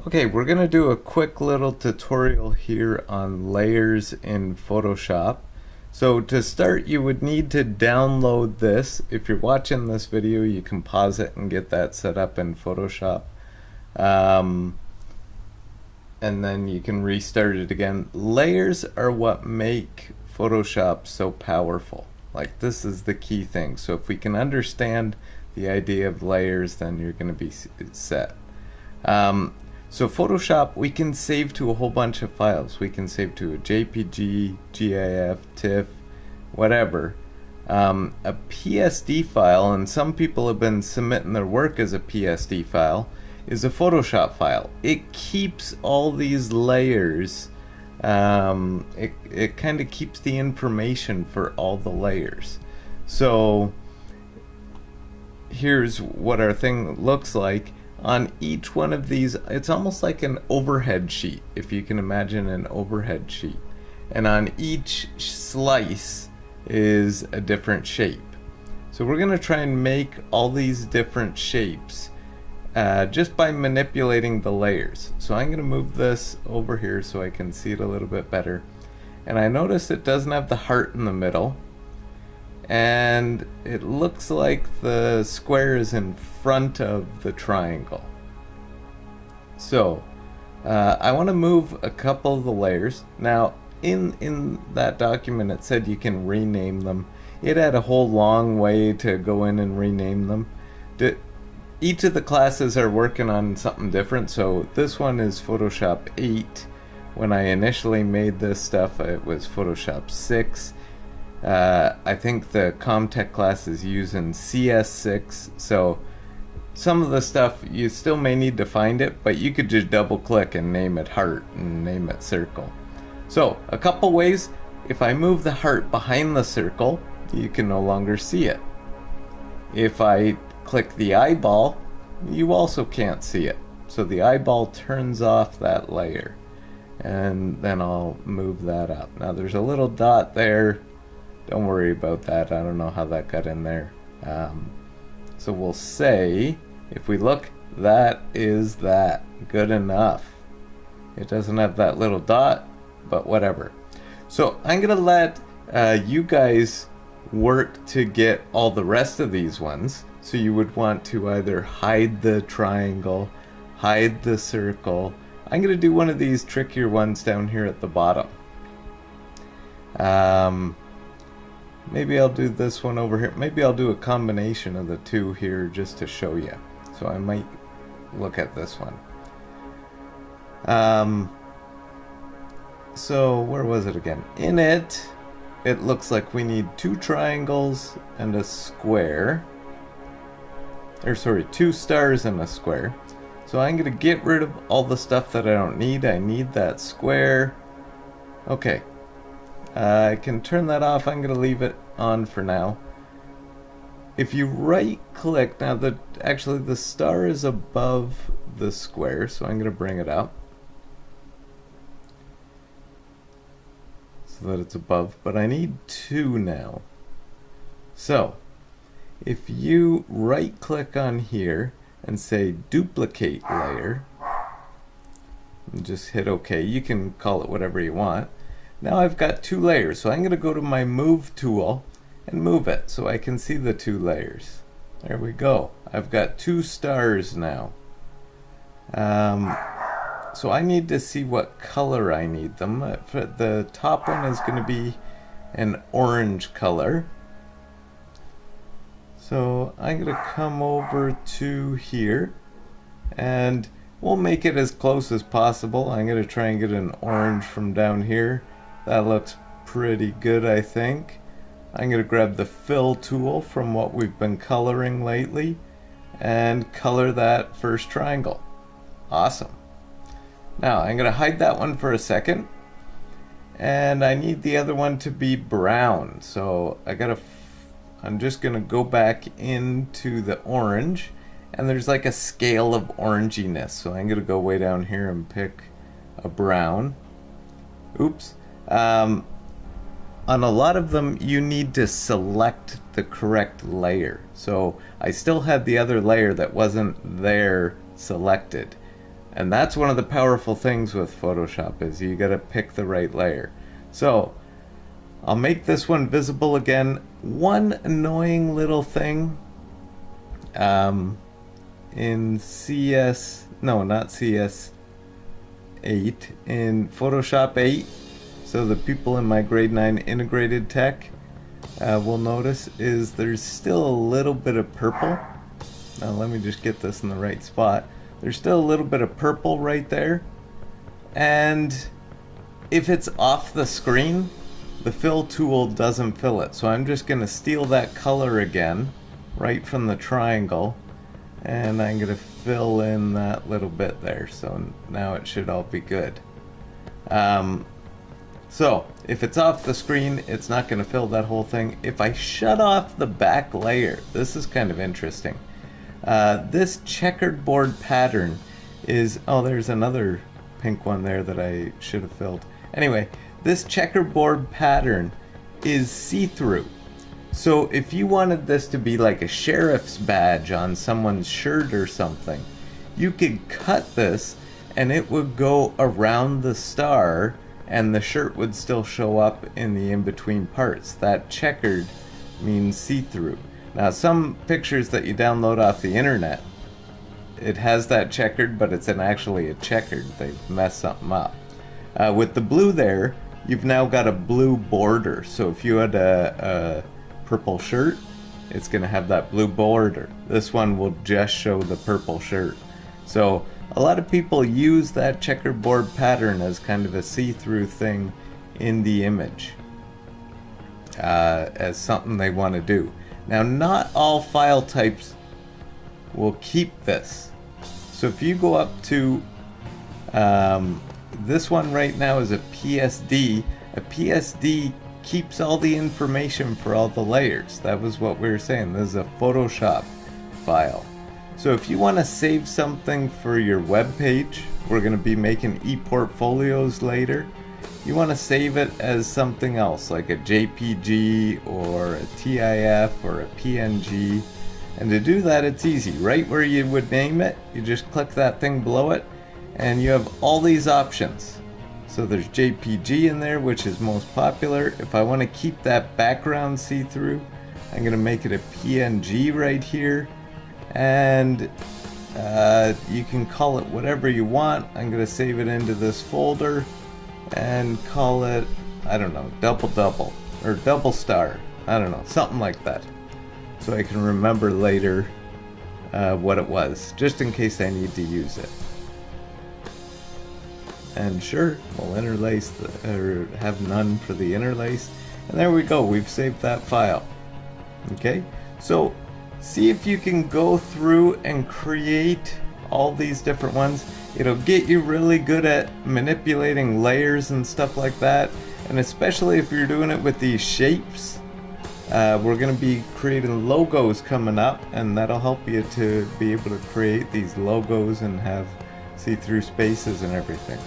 Okay, we're going to do a quick little tutorial here on layers in Photoshop. So to start, you would need to download this. If you're watching this video, you can pause it and get that set up in Photoshop. And then you can restart it again. Layers are what make Photoshop so powerful. Like, this is the key thing. So if we can understand the idea of layers, then you're going to be set. So Photoshop, we can save to a whole bunch of files. We can save to a JPG, GIF, TIFF, whatever. A PSD file, and some people have been submitting their work as a PSD file, is a Photoshop file. It keeps all these layers. It kind of keeps the information for all the layers. So here's what our thing looks like. On each one of these, it's almost like an overhead sheet, if you can imagine an overhead sheet. And on each slice is a different shape. So we're going to try and make all these different shapes just by manipulating the layers. So I'm going to move this over here so I can see it a little bit better. And I notice it doesn't have the heart in the middle. And it looks like the square is in front of the triangle. So I want to move a couple of the layers. Now in that document it said you can rename them. It had a whole long way to go in and rename them. Each of the classes are working on something different. So this one is Photoshop 8. When I initially made this stuff, it was Photoshop 6. I think the Comtech class is using CS6, so some of the stuff you still may need to find it, but you could just double click and name it heart and name it circle. So a couple ways. If I move the heart behind the circle, you can no longer see it. If I click the eyeball, you also can't see it. So the eyeball turns off that layer, and then I'll move that up. Now there's a little dot there. Don't worry about that. I don't know how that got in there. So we'll say, if we look, that is that. Good enough. It doesn't have that little dot, but whatever. So I'm going to let you guys work to get all the rest of these ones. So you would want to either hide the triangle, hide the circle. I'm going to do one of these trickier ones down here at the bottom. Maybe I'll do this one over here. Maybe I'll do a combination of the two here just to show you. So I might look at this one. So where was it again? In it, it looks like we need two triangles and a square. Or sorry, two stars and a square. So I'm going to get rid of all the stuff that I don't need. I need that square. Okay. I can turn that off. I'm going to leave it on for now. If you right click, now actually the star is above the square, so I'm going to bring it up so that it's above, but I need two now. So if you right click on here and say duplicate layer and just hit OK, you can call it whatever you want. Now I've got two layers, so I'm going to go to my move tool and move it so I can see the two layers. There we go. I've got two stars now. So I need to see what color I need them. The top one is going to be an orange color. So I'm going to come over to here and we'll make it as close as possible. I'm going to try and get an orange from down here. That looks pretty good, I think. I'm going to grab the fill tool from what we've been coloring lately and color that first triangle. Awesome. Now I'm going to hide that one for a second, and I need the other one to be brown. So I'm just going to go back into the orange, and there's like a scale of oranginess. So I'm going to go way down here and pick a brown. Oops. On a lot of them you need to select the correct layer. So I still had the other layer that wasn't there selected. And that's one of the powerful things with Photoshop, is you gotta pick the right layer. So I'll make this one visible again. One annoying little thing in CS, no, not CS 8, in Photoshop 8, so the people in my grade 9 integrated tech will notice, is there's still a little bit of purple. Now let me just get this in the right spot. There's still a little bit of purple right there, and if it's off the screen, the fill tool doesn't fill it. So I'm just going to steal that color again right from the triangle, and I'm going to fill in that little bit there. So now it should all be good. So if it's off the screen, it's not going to fill that whole thing. If I shut off the back layer, this is kind of interesting. This checkered board pattern is, oh, there's another pink one there that I should have filled. Anyway, this checkerboard pattern is see-through. So if you wanted this to be like a sheriff's badge on someone's shirt or something, you could cut this and it would go around the star and the shirt would still show up in the in-between parts. That checkered means see-through. Now some pictures that you download off the internet, it has that checkered, but it's actually a checkered. They've messed something up. With the blue there, you've now got a blue border. So if you had a purple shirt, it's going to have that blue border. This one will just show the purple shirt. So a lot of people use that checkerboard pattern as kind of a see-through thing in the image, as something they want to do. Now, not all file types will keep this. So if you go up to this one right now is a PSD. A PSD keeps all the information for all the layers. That was what we were saying. This is a Photoshop file. So if you want to save something for your web page, we're going to be making e-portfolios later. You want to save it as something else, like a JPG or a TIF or a PNG. And to do that, it's easy. Right where you would name it, you just click that thing below it, and you have all these options. So there's JPG in there, which is most popular. If I want to keep that background see-through, I'm going to make it a PNG right here. And you can call it whatever you want. I'm going to save it into this folder and call it, I don't know, double or double star. I don't know, something like that. So I can remember later what it was, just in case I need to use it. And sure, we'll interlace or have none for the interlace. And there we go, we've saved that file. Okay, so see if you can go through and create all these different ones. It'll get you really good at manipulating layers and stuff like that. And especially if you're doing it with these shapes. We're going to be creating logos coming up, and that'll help you to be able to create these logos and have see-through spaces and everything.